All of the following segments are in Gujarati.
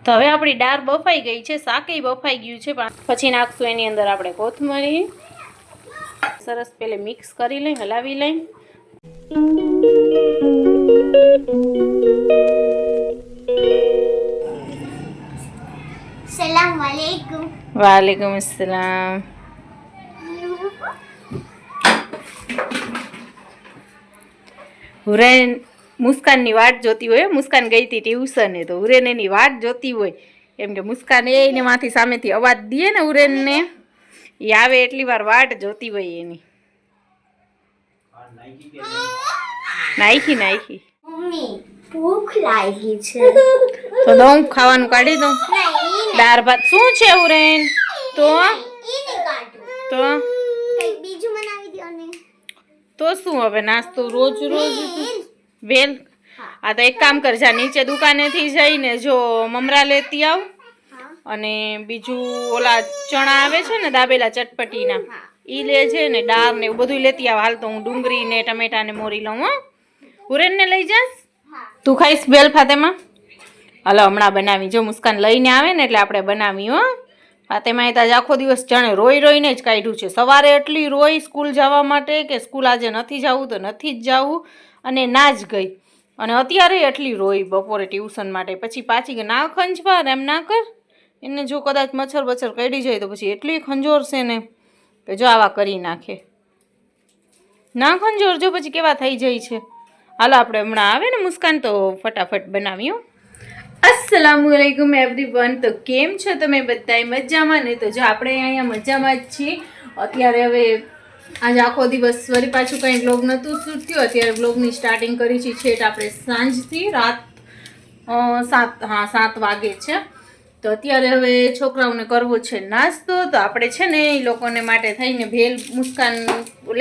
તો હવે આપણી દાળ બફાઈ ગઈ છે, શાકેય બફાઈ ગયું છે, પણ પછી નાખશું એની અંદર આપણે કોથમરી. સરસ પેલે મિક્સ કરી લઈ, હલાવી લઈ. સલામ વાલેકુમ. વાલેકુમ અસલામ. હુરેન મુસ્કાનની વાટ જોતી હોય. મુસ્કાન ગઈ હતી ટ્યુશને, તો હુરેન એની વાટ જોતી હોય, કેમ કે મુસ્કાન એને માંથી સામેથી અવાજ દે ને હુરેનને, એ આવે એટલી વાર વાટ જોતી હોય એની. નાખી મમ્મી ભૂખ લાગી છે, તો દઉં ખાવાનું કાઢી દઉં. દાળ ભાત શું છે હુરેન? તો બીજું બનાવી દો ને. તો શું હવે નાસ્તો રોજ રોજ વેલ? આ તો એક કામ કર, જા નીચે દુકાનેથી જઈને જો મમરા લેતી આવ, અને બીજું ઓલા ચણા આવે છે ને દાબેલા ચટપટીના, ઈ લેજે ને દાળ ને એવું બધું લેતી આવ. હાલ તો હું ડુંગળી ને ટમેટા ને મોરી લઉં. હો, હુરેન ને લઈ જાસ? તું ખાઈશ બેલ ફાતેમાં? હાલો હમણાં બનાવી. જો મુસ્કાન લઈને આવે ને એટલે આપણે બનાવી. હો, ફાતેમાં એ તાજ આખો દિવસ જાણે રોઈને જ કાઢ્યું છે. સવારે એટલી રોઈ સ્કૂલ જવા માટે કે સ્કૂલ આજે નથી જવું તો નથી જ જવું, અને ના જ ગઈ. અને અત્યારે એટલી રોઈ બપોરે ટ્યુશન માટે. પછી પાછી ના ખંજવાર, એમ ના કર. એને જો કદાચ મચ્છર બચ્છર કરડી જાય તો પછી એટલી ખંજોરશે ને કે જો આવા કરી નાખે. ના ખંજોર, જો પછી કેવા થઈ જાય છે. હાલો આપણે હમણાં આવે ને મુસ્કાન તો ફટાફટ બનાવ્યું. અસ્સલામુઅલૈકુમ એવરીવન. તો કેમ છો તમે બધાય? મજામાં ને? તો જો આપણે અહીંયા મજામાં જ છીએ. અત્યારે હવે આજે આખો દિવસ વળી પાછું કંઈ વ્લોગ નહોતું શૂટ થયું. અત્યારે વ્લોગની સ્ટાર્ટિંગ કરી છે છેટ આપણે સાંજથી રાત 7 વાગે છે. તો અત્યારે હવે છોકરાઓને કરવો છે નાસ્તો. તો આપણે છે ને એ લોકોને માટે થઈને ભેલ મુસ્કાન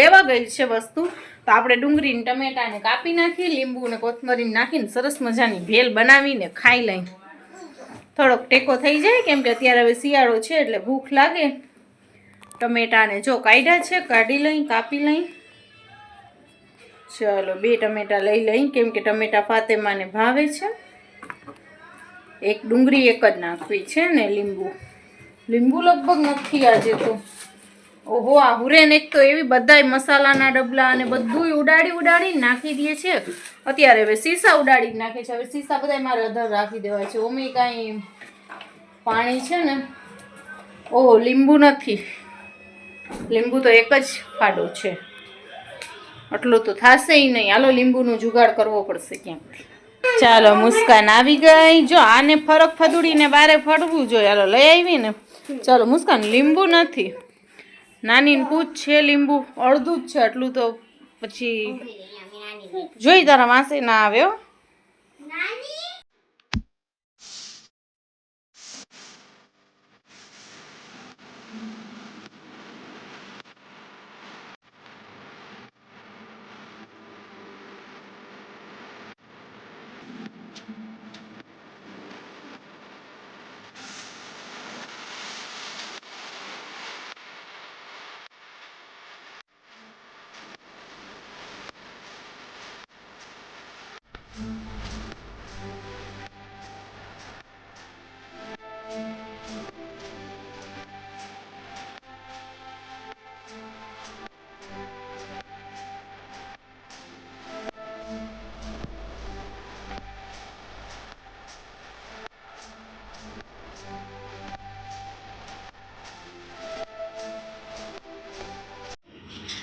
લેવા ગઈ છે વસ્તુ. તો આપણે ડુંગળીને ટમેટાને કાપી નાખી, લીંબુ ને કોથમરીને નાખીને સરસ મજાની ભેલ બનાવીને ખાઈ લઈ. થોડોક ટેકો થઈ જાય, કેમ કે અત્યારે હવે શિયાળો છે એટલે ભૂખ લાગે. ટમેટાને જો કાઢ્યા છે, કાઢી લઈ, કાપી લઈ. ચલો 2 ટમેટા લઈ લઈ, કેમ કે ટમેટા ફાતેમાને ભાવે છે. એક ડુંગળી એક જ નાખવી છે ને લીંબુ લગભગ નથી આજે તો. ઓહો, આ હુરેન એક તો એવી બધાય મસાલાના ડબલા અને બધું ઉડાડી નાખી દે છે. અત્યારે હવે સીસા ઉડાડી નાખે છે. હવે સીસા બધા મારે અધર રાખી દેવાય છે. ઓમે કાંઈ પાણી છે ને. ઓહો, લીંબુ નથી. લીંબુ તો એક જ ફાડો છે, આટલો તો થાશે નહીં. હાલો લીંબુનું જુગાડ કરવો પડશે ક્યાંક. ચાલો મુસ્કાન આવી ગઈ. જો આને ફરક ફદુડીને બારે ફરવું જોઈએ. હાલો લઈ આવી ને. ચાલો મુસ્કાન, લીંબુ નથી. નાનીને પૂછ છે લીંબુ? અડધું જ છે, આટલું તો પછી જોઈ તારા માસે ના આવ્યો.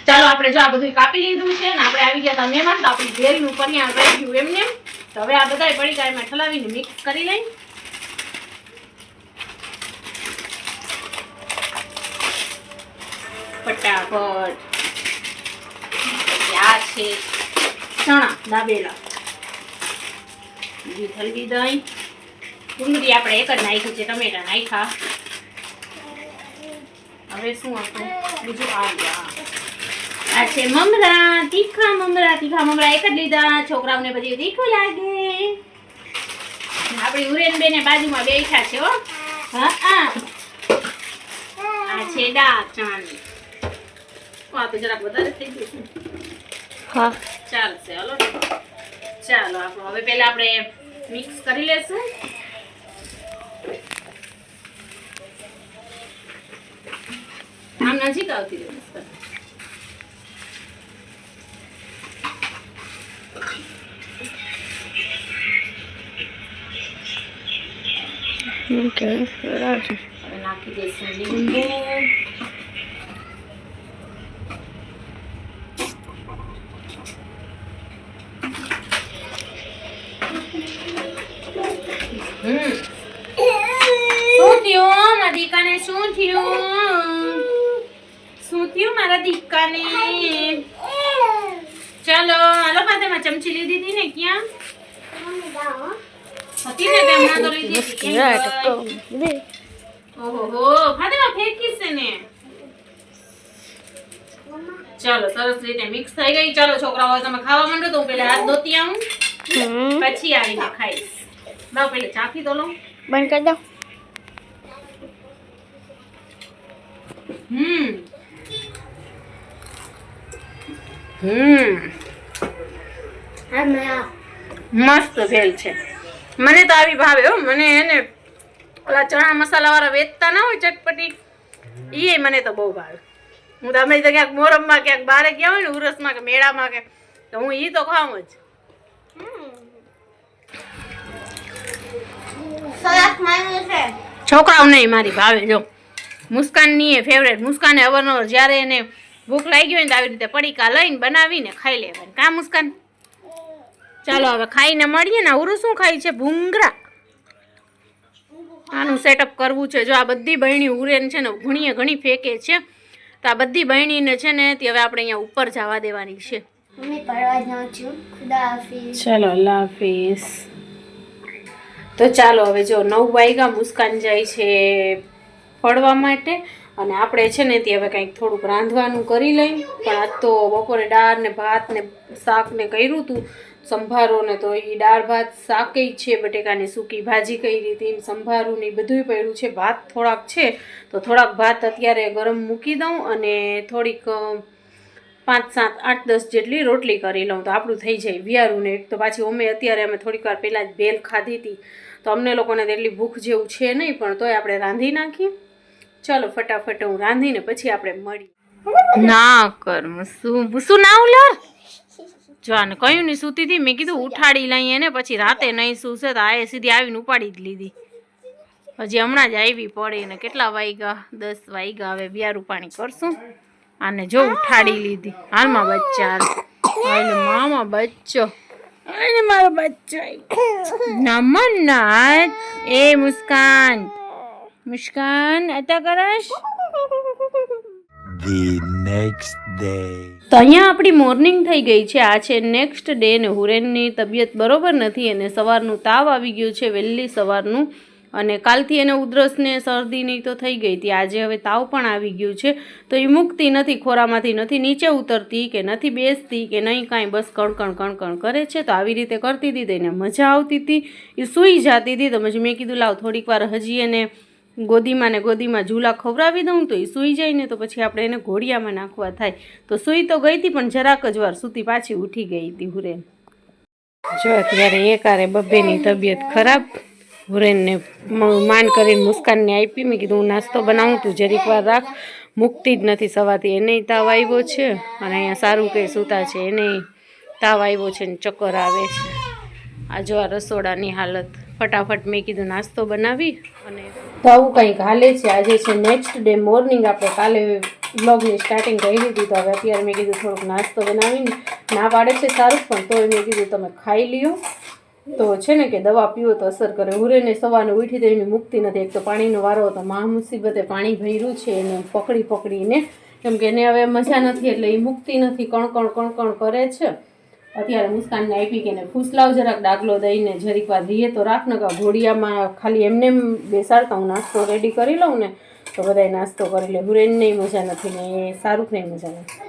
ચાલો આપણે જો આ બધું કાપી લીધું છે ને આપણે આવી ગયા હતા મહેમાન. તો આપણી ભેલનું પરિયાણ રહી ગયું એમને. તો હવે આ બધા પડીકા એમાં ઠલાવીને મિક્સ કરી લઈ. ફટાફટ. આ છે ચણા દાબેલા, બીજી હલ્દી દહીં, ડુંગળી આપણે એક જ નાખી છે, ટમેટા નાખ્યા. હવે શું આપણે બીજું આ છે મમરા, તીખા મમરા એક જ લીધા. છોકરાઓને પછી તીખું લાગે. આપણી હુરેન બેને બાજુમાં બેઠા છે. હો, હા આ છે દાળ ચણાની. આ તો જરાક વધારે થઈ ગયું છે. હા ચાલશે. હલો ચાલો આપણું હવે પહેલા આપણે મિક્સ કરી લેશું. નજીક આવતી રહે મુસ્કાન. હવે નાખી દઈશું લીંબુ. શું થયું મારા દીકાને? શું થયું? શું થયું મારા દીકાને? ચાલો હાલો ફાતેમા, ચમચી લીધી હતી ને? ક્યાં હતી ને? તેમાં તો લીધી હતી. ઓહો ફાતેમા ફેંકીશ ને. ચાલો સરસ રીતે મિક્સ થઈ ગઈ. ચાલો છોકરાઓ તમે ખાવા માંડો તો હું પેલા હાથ ધોતી આવું, પછી આવીને ખાઈશ. લાવ પેલા ચાખી તો લઉં. બંધ કરી દો. મસ્ત ભેલ છે. મને તો આવી ભાવે હો. મને એને ઓલા ચણા મસાલા વાળા વેચતા ના હોય ચટપટી, એ મને તો બહુ ભાવે. હું તો અમે તો ક્યાંક મોરમમાં ક્યાંક બારે ગયા હોય ને ઉરસમાં કે મેળામાં કે, તો હું ઈ તો ખાઉં જ. છોકરાઓ નહીં મારી ભાવે. જો મુસ્કાનની એ ફેવરેટ. મુસ્કાને અવારનવાર જ્યારે એને ભૂખ લાગી હોય ને તો આવી રીતે પડીકા લઈને બનાવીને ખાઈ લેવાની. કા મુસ્કાન? ચાલો હવે ખાઈને મળીએ ને. ઉરું શું ખાઈ છે? ભૂંગરા. આનું સેટઅપ કરવું છે. જો આ બધી બહેણી ઉરેન છે ને ઘણી ફેંકે છે, તો આ બધી બહેણીને છે ને તે હવે આપણે અહીંયા ઉપર જવા દેવાની છે. ચાલો અલ્લાહ હાફિઝ. તો ચાલો હવે જો 9 વાગ્યા, મુસ્કાન જાય છે પડવા માટે, અને આપણે છે ને તે હવે કંઈક થોડુંક રાંધવાનું કરી લઈ. પણ આજ તો બપોરે દાળ ને ભાત ને શાક ને કર્યું હતું, સંભારો ને, તો એ દાળ ભાત શાક છે, બટેકાની સૂકી ભાજી કરી હતી, સંભારું ને બધું પડ્યું છે. ભાત થોડાક છે તો થોડાક ભાત અત્યારે ગરમ મૂકી દઉં અને થોડીક 5, 7, 8, 10 જેટલી રોટલી કરી લઉં તો આપણું થઈ જાય વિયારું ને. એક તો પાછી અમે થોડીક વાર પહેલાં જ ભેલ ખાધી હતી, તો અમને લોકોને તેટલી ભૂખ જેવું છે નહીં, પણ તોય આપણે રાંધી નાખીએ. ચાલો ફટાફટ હું રાંધીને પછી આપણે મળીએ. ના કર શું ના ઉલર. જો આને કહ્યું ને સૂતી હતી, મેં કીધું ઉઠાડી લઈએ ને પછી રાતે નહીં સૂશે, તો આ સીધી આવીને ઉપાડી જ લીધી. હજી હમણાં જ આવી પડે ને. કેટલા વાગ્યા? 10 વાગ્યા. હવે વિયારું પાણી કરશું. આને જો ઉઠાડી લીધી. હાલમાં બચ્ચા, હાલ મામા બચ્ચો, અને મારો બચ્ચો નમન ના. એ મુસ્કાન, મુસ્કાન અતા કરશ. The next day. તો અહીંયા આપણી મોર્નિંગ થઈ ગઈ છે. આ છે નેક્સ્ટ ડે ને હુરેનની તબિયત બરોબર નથી અને સવારનું તાવ આવી ગયું છે વહેલી સવારનું, અને કાલથી એને ઉધરસ ને શરદીની તો થઈ ગઈ હતી. આજે હવે તાવ પણ આવી ગયું છે, તો એ મૂકતી નથી, ખોરામાંથી નથી નીચે ઉતરતી કે નથી બેસતી કે નહીં કાંઈ, બસ કણકણ કરે છે. તો આવી રીતે કરતી હતી તો એને મજા આવતી હતી, એ સૂઈ જતી હતી. તો પછી મેં કીધું લાવ થોડીક વાર હજી એને ગોદીમાં ઝૂલા ખવડાવી દઉં તો એ સૂઈ જાય ને, તો પછી આપણે એને ઘોડિયામાં નાખવા થાય. તો સૂઈ તો ગઈ હતી પણ જરાક જ વાર સૂતી પાછી ઉઠી ગઈ હતી હુરેન. જો અત્યારે એકારે બબ્બેની તબિયત ખરાબ. હુરેનને માંડ કરીને મુસ્કાનને આપી. મેં કીધું હું નાસ્તો બનાવું, તું જરીક વાર રાખ. મૂકતી જ નથી સવારથી. એને તાવ આવ્યો છે અને અહીંયા સારું કંઈ સૂતા છે, એને તાવ આવ્યો છે ને ચક્કર આવે છે. આ જો આ રસોડાની હાલત. ફટાફટ મેં કીધું નાસ્તો બનાવી, અને તો આવું કંઈક હાલે છે. આજે છે નેક્સ્ટ ડે મોર્નિંગ. આપણે કાલે બ્લોગની સ્ટાર્ટિંગ કરી દીધી, તો હવે અત્યારે મેં કીધું થોડોક નાસ્તો બનાવીને. ના પાડે છે સારું, પણ તોય મેં કીધું તમે ખાઈ લ્યો. તો છે ને કે દવા પીવો તો અસર કરે. હુરેને સવારને ઉઠી તો એની મુક્તિ નથી. એક તો પાણીનો વારો હતો, મહા મુસીબતે પાણી ભર્યું છે એને પકડીને, કેમ કે એને હવે મજા નથી એટલે એ મુક્તિ નથી, કણ કરે છે. અત્યારે મુસ્કાનને આપી કે એને ફૂસલાવ જરાક ડાગલો દઈને જરીક વાર રીએ તો રાખ, ને ઘોડિયામાં ખાલી એમને બેસાડતા હું નાસ્તો રેડી કરી લઉં ને તો બધાય નાસ્તો કરી લે. હુરેનને મજા નથી ને એ સારું નહીં મજા નથી.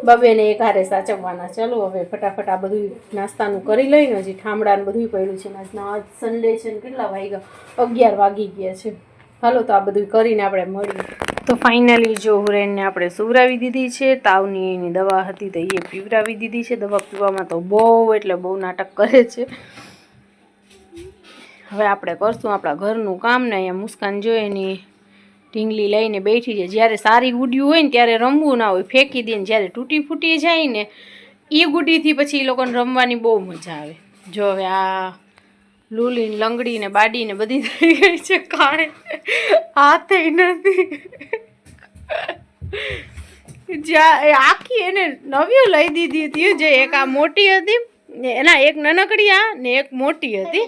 બબેને એક હારે સાચવવાના. ચાલો હવે ફટાફટ આ બધું નાસ્તાનું કરી લઈને. હજી ઠામડાને બધું પડ્યું છે. આજ સન્ડે છે ને કેટલા વાગ્યા? 11 વાગી ગયા છે. હાલો તો આ બધું કરીને આપણે મળીએ. તો ફાઇનલી જો હુરેનને આપણે સુવરાવી દીધી છે. તાવની એની દવા હતી તો એ પીવરાવી દીધી છે. દવા પીવામાં તો બહુ નાટક કરે છે. હવે આપણે કરશું આપણા ઘરનું કામ ને. અહીંયા મુસ્કાન જો એની ઢીંગલી લઈને બેઠી છે. જ્યારે સારી ગુડિયું હોય ને ત્યારે રમવું ના હોય, ફેંકી દે ને જ્યારે તૂટી ફૂટી જાય ને એ ગુડીથી પછી એ લોકોને રમવાની બહુ મજા આવે. જો હવે આ લૂલી ને લંગડી ને બાડી ને બધી થઈ ગઈ છે, કાણે હાથે નથી. જ્યાં આખી એને નવીઓ લઈ દીધી હતી, જે એક આ મોટી હતી એના એક નાનકડી આ ને એક મોટી હતી.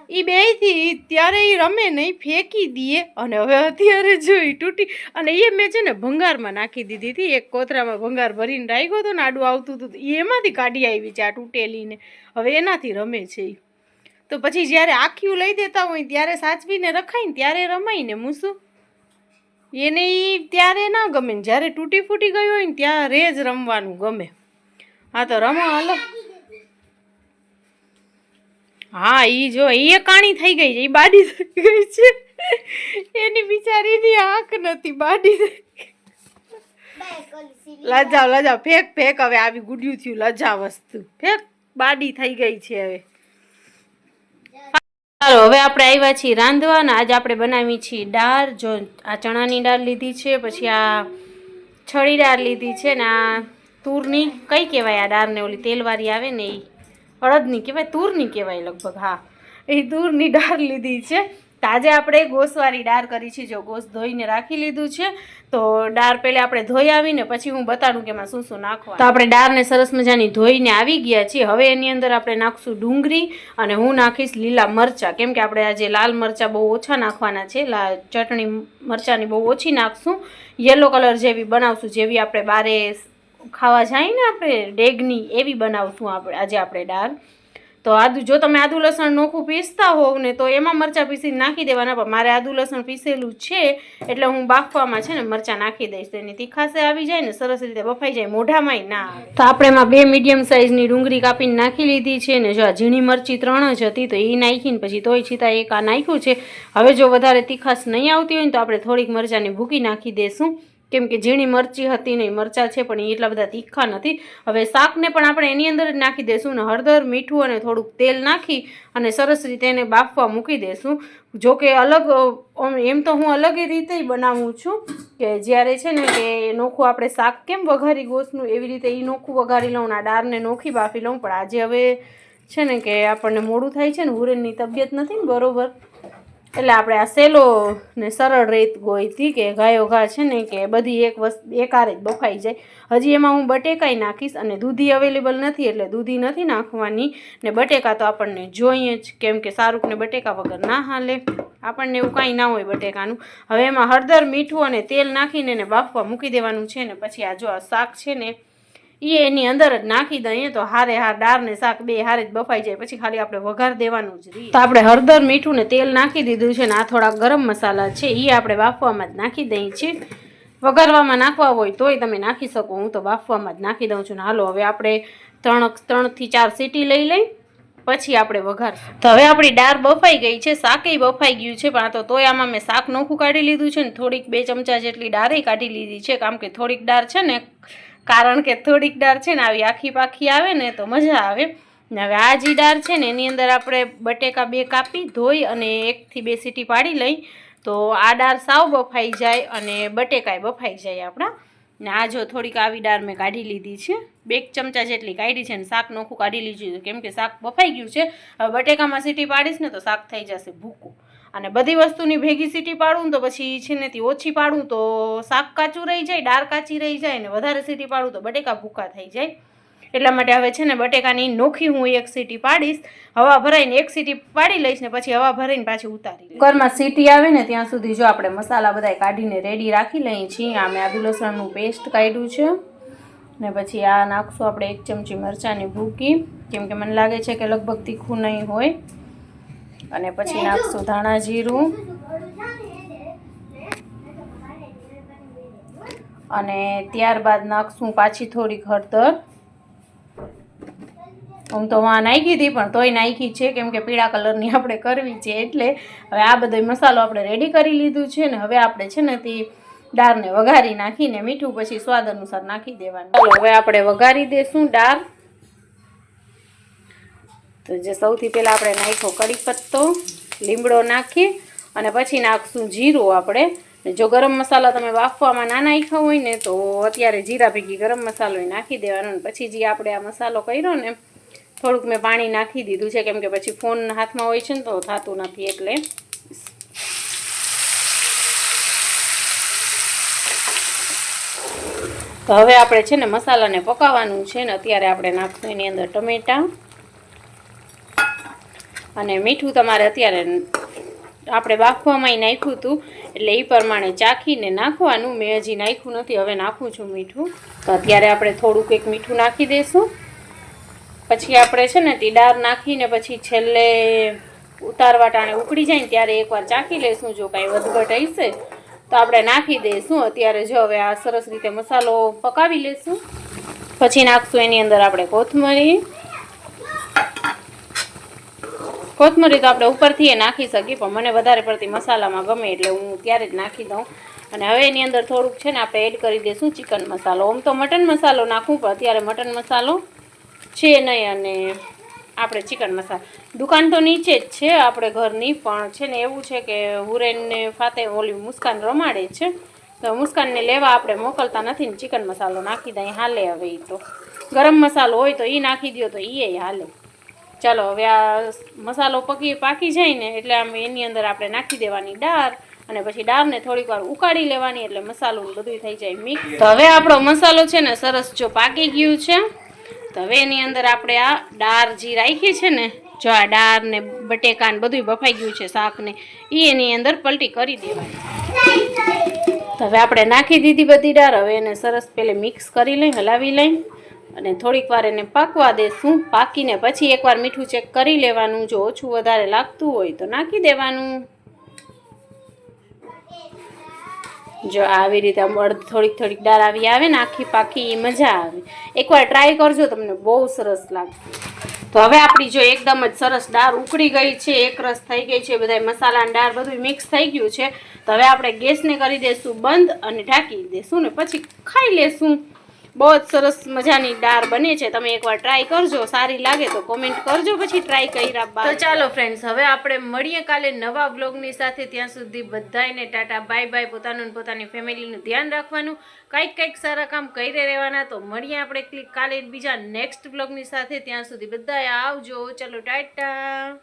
એ બે થી ત્યારે એ રમે નહીં, ફેંકી દઈએ અને હવે અત્યારે જોઈ તૂટી. અને એ મેં છે ને ભંગારમાં નાખી દીધી હતી. એક કોથરામાં ભંગાર ભરીને રાખ્યો હતો ને આડું આવતું હતું, એમાંથી કાઢી આવી છે આ તૂટેલીને. હવે એનાથી રમે છે એ. તો પછી જ્યારે આખીયું લઈ દેતા હોય ત્યારે સાચવીને રખાય ને ત્યારે રમાય ને મૂસું. એને એ ત્યારે ના ગમે ને જ્યારે તૂટી ફૂટી ગયું હોય ને ત્યારે જ રમવાનું ગમે. હા તો રમો હાલો. હા ઈ જો એ કાણી થઈ ગઈ છે, એ બાડી થઈ ગઈ છે. એની બિચારીની આંખ નથી, બાડી થઈ ગઈ. લજાવ લજાવ, ફેંક ફેંક. હવે આવી ગુડ્યું થયું લજા વસ્તુ, ફેંક. બાડી થઈ ગઈ છે હવે. ચાલો હવે આપણે આવ્યા છીએ રાંધવા ને આજે આપણે બનાવી છીએ દાળ. જો આ ચણાની દાળ લીધી છે, પછી આ છળી દાળ લીધી છે ને આ તુરની કઈ કહેવાય આ દાળને, ઓલી તેલવાળી આવે ને એ અડદની કહેવાય, તુરની કહેવાય લગભગ. હા એ તુરની દાળ લીધી છે. તો આજે આપણે ગોસવાળી દાળ કરી છે. જો ગોસ ધોઈને રાખી લીધું છે. તો દાળ પહેલાં આપણે ધોઈ આવીને પછી હું બતાડું કે એમાં શું શું નાખવા. તો આપણે દાળને સરસ મજાની ધોઈને આવી ગયા છીએ. હવે એની અંદર આપણે નાખશું ડુંગળી અને હું નાખીશ લીલા મરચાં, કેમ કે આપણે આજે લાલ મરચાં બહુ ઓછા નાખવાના છે. ચટણી મરચાંની બહુ ઓછી નાખશું. યલો કલર જેવી બનાવશું, જેવી આપણે બારે ખાવા જાય ને આપણે ડેગની, એવી બનાવશું આજે આપણે દાળ. તો આદુ, જો તમે આદુ લસણ નોખું પીસતા હોવ ને તો એમાં મરચાં પીસીને નાખી દેવાના, પણ મારે આદુ લસણ પીસેલું છે એટલે હું બાફવામાં છે ને મરચાં નાખી દઈશ. તો એની તીખાશે આવી જાય ને સરસ રીતે બફાઈ જાય, મોઢામાંય ના આવે. તો આપણે એમાં 2 મીડિયમ સાઇઝની ડુંગળી કાપીને નાખી લીધી છે ને જો આ ઝીણી મરચી 3 જ હતી તો એ નાખીને પછી તોય છીતા એક આ નાખ્યું છે. હવે જો વધારે તીખાશ નહીં આવતી હોય ને તો આપણે થોડીક મરચાંની ભૂકી નાખી દઈશું, કેમ કે ઝીણી મરચી હતી નહીં, મરચાં છે પણ એ એટલા બધા તીખા નથી. હવે શાકને પણ આપણે એની અંદર જ નાખી દઈશું ને હળદર, મીઠું અને થોડુંક તેલ નાખી અને સરસ રીતે એને બાફવા મૂકી દઈશું. જો કે અલગ એમ તો હું અલગ રીતે બનાવું છું કે જ્યારે છે ને કે નોખું આપણે શાક કેમ વઘારી ગોસનું એવી રીતે એ નોખું વઘારી લઉં ને આ દાળને નોખી બાફી લઉં. પણ આજે હવે છે ને કે આપણને મોડું થાય છે ને, હુરેનની તબિયત નથી ને બરોબર, એટલે આપણે આ સેલો ને સરળ રીત ગોઈતી કે ગાયો ઘા છે ને કે બધી એક હારે જ બફાઈ જાય. હજી એમાં હું બટેકાઈ નાખીશ અને દૂધી અવેલેબલ નથી એટલે દૂધી નથી નાખવાની ને બટેકા તો આપણને જોઈએ જ, કેમ કે શાહરૂખને બટેકા વગર ના હાલે, આપણને એવું કાંઈ ના હોય બટેકાનું. હવે એમાં હળદર, મીઠું અને તેલ નાખીને એને બાફવા મૂકી દેવાનું છે ને પછી આ જો આ શાક છે ને એ એની અંદર જ નાખી દઈએ તો હારે હાર દાળ ને શાક બે હારે જ બફાઈ જાય. પછી ખાલી આપણે વઘાર દેવાનું જ રહે. તો આપણે હળદર, મીઠું ને તેલ નાખી દીધું છે ને આ થોડા ગરમ મસાલા છે એ આપણે બાફવામાં જ નાખી દઈએ છીએ. વઘારવામાં નાખવા હોય તોય તમે નાખી શકો, હું તો બાફવામાં જ નાખી દઉં છું ને. હાલો હવે આપણે 3 થી 4 સીટી લઈ પછી આપણે વઘારશું. તો હવે આપણી દાળ બફાઈ ગઈ છે, શાકેય બફાઈ ગયું છે, પણ આ તો તોય આમાં મેં શાક નોખું કાઢી લીધું છે ને થોડીક 2 ચમચા જેટલી દાળે કાઢી લીધી છે, કારણ કે થોડીક દાળ છે ને આવી આખી પાખી આવે ને તો મજા આવે. ને હવે આ જે દાળ છે ને એની અંદર આપણે બટેકા 2 કાપી ધોઈ અને 1 થી 2 સીટી પાડી લઈ તો આ દાળ સાવ બફાઈ જાય અને બટેકાય બફાઈ જાય આપણા. ને આ જો થોડીક આવી દાળ મેં કાઢી લીધી છે, 2 ચમચા જેટલી કાઢી છે ને શાક નોખું કાઢી લીધું કેમ કે શાક બફાઈ ગયું છે. હવે બટેકામાં સીટી પાડીશ ને તો શાક થઈ જશે ભૂકું, અને બધી વસ્તુની ભેગી સીટી પાડું તો પછી છે ને ઓછી પાડું તો શાક કાચું રહી જાય, દાળ કાચી રહી જાય, ને વધારે સીટી પાડું તો બટેકા ભૂકા થઈ જાય. એટલા માટે હવે છે ને બટેકાની નોખી હું 1 સીટી પાડીશ, હવા ભરાઈને 1 સીટી પાડી લઈશ ને પછી હવા ભરાઈને પાછી ઉતારી લઈશ. કુકરમાં સીટી આવે ને ત્યાં સુધી જો આપણે મસાલા બધા કાઢીને રેડી રાખી લઈએ છીએ. આ મેં આદુ લસણનું પેસ્ટ કાઢ્યું છે ને પછી આ નાખશું આપણે 1 ચમચી મરચાંની ભૂકી, કેમ કે મને લાગે છે કે લગભગ તીખું નહીં હોય. અને પછી નાખશું ધાણા જીરું અને ત્યારબાદ નાખશું પાછી થોડીક હળદર. હું તો નાખી હતી પણ તોય નાખી છે કેમ કે પીળા કલરની આપણે કરવી છે એટલે. હવે આ બધો મસાલો આપણે રેડી કરી લીધું છે ને હવે આપણે છે ને તે દાળને વઘારી નાખીને મીઠું પછી સ્વાદ અનુસાર નાખી દેવાનું. ચાલો હવે આપણે વઘારી દેશું દાળ. તો જે સૌથી પહેલાં આપણે નાખ્યો કઢી પત્તો, લીમડો નાખી અને પછી નાખશું જીરું આપણે, જો ગરમ મસાલા તમે બાફવામાં ના નાખ્યા હોય ને તો અત્યારે જીરા ભેગી ગરમ મસાલો નાખી દેવાનો ને પછી જે આપણે આ મસાલો કર્યો ને થોડુંક મેં પાણી નાખી દીધું છે કેમ કે પછી ફોન હાથમાં હોય છે ને તો થતું નથી એટલે. તો હવે આપણે છે ને મસાલાને પકાવવાનું છે ને અત્યારે આપણે નાખશું એની અંદર ટમેટા અને મીઠું તમારે અત્યારે આપણે બાફવામાં નાખ્યું હતું એટલે એ પ્રમાણે ચાખીને નાખવાનું. મેં હજી નાખ્યું નથી, હવે નાખું છું મીઠું. તો અત્યારે આપણે થોડુંક એક મીઠું નાખી દઈશું. પછી આપણે છે ને તે દાળ નાખીને પછી છેલ્લે ઉતારવા ટાણે ઉકળી જાય ને ત્યારે એકવાર ચાખી લઈશું. જો કાંઈ વધઘટ હશે તો આપણે નાખી દઈશું. અત્યારે જો હવે આ સરસ રીતે મસાલો પકાવી લઈશું. પછી નાખશું એની અંદર આપણે કોથમરી તો આપણે ઉપરથી એ નાખી શકીએ પણ મને વધારે પડતી મસાલામાં ગમે એટલે હું ત્યારે જ નાખી દઉં. અને હવે એની અંદર થોડુંક છે ને આપણે એડ કરી દઈશું ચિકન મસાલો. આમ તો મટન મસાલો નાખવું પણ અત્યારે મટન મસાલો છે નહીં અને આપણે ચિકન મસાલો દુકાન તો નીચે જ છે આપણે ઘરની પણ છે ને એવું છે કે હુરેનને ફાતે ઓલી મુસ્કાન રમાડે છે તો મુસ્કાનને લેવા આપણે મોકલતા નથી ને ચિકન મસાલો નાખી દઈએ હાલે. હવે એ તો ગરમ મસાલો હોય તો એ નાખી દો તો એ હાલે. ચાલો હવે આ મસાલો પાકી જાય ને એટલે આમ એની અંદર આપણે નાખી દેવાની દાળ અને પછી દાળને થોડીક વાર ઉકાળી લેવાની એટલે મસાલું બધું થઈ જાય મિક્સ. તો હવે આપણો મસાલો છે ને સરસ જો પાકી ગયું છે તો હવે એની અંદર આપણે આ દાળ જે રાખી છે ને જો આ દાળ ને બટેકા ને બધું બફાઈ ગયું છે શાક ને એની અંદર પલટી કરી દેવાની. તો હવે આપણે નાખી દીધી બધી દાળ. હવે એને સરસ પેલે મિક્સ કરી લઈ હલાવી લઈ અને થોડીક વાર એને પાકવા દેશું. પાકીને પછી એકવાર મીઠું ચેક કરી લેવાનું. જો ઓછું વધારે લાગતું હોય તો નાખી દેવાનું. જો આવી રીતે થોડીક દાળ આવી આવે ને આખી પાકી એ મજા આવે. એકવાર ટ્રાય કરજો તમને બહુ સરસ લાગશે. તો હવે આપણી જો એકદમ જ સરસ દાળ ઉકળી ગઈ છે, એક રસ થઈ ગઈ છે, બધા મસાલા દાળ બધું મિક્સ થઈ ગયું છે. તો હવે આપણે ગેસને કરી દઈશું બંધ અને ઢાંકી દઈશું ને પછી ખાઈ લેશું. બહુ જ સરસ મજાની દાળ બને છે. તમે એકવાર ટ્રાય કરજો, સારી લાગે તો કોમેન્ટ કરજો પછી ટ્રાય કર્યા બાદ. તો ચાલો ફ્રેન્ડ્સ હવે આપણે મળીએ કાલે નવા બ્લોગની સાથે. ત્યાં સુધી બધાને ટાટા બાય બાય. પોતાનું પોતાની ફેમિલીનું ધ્યાન રાખવાનું, કંઈક સારા કામ કરી રહેવાના. તો મળીએ આપણે કાલે બીજા નેક્સ્ટ બ્લોગની સાથે. ત્યાં સુધી બધાએ આવજો. ચલો ટાટા.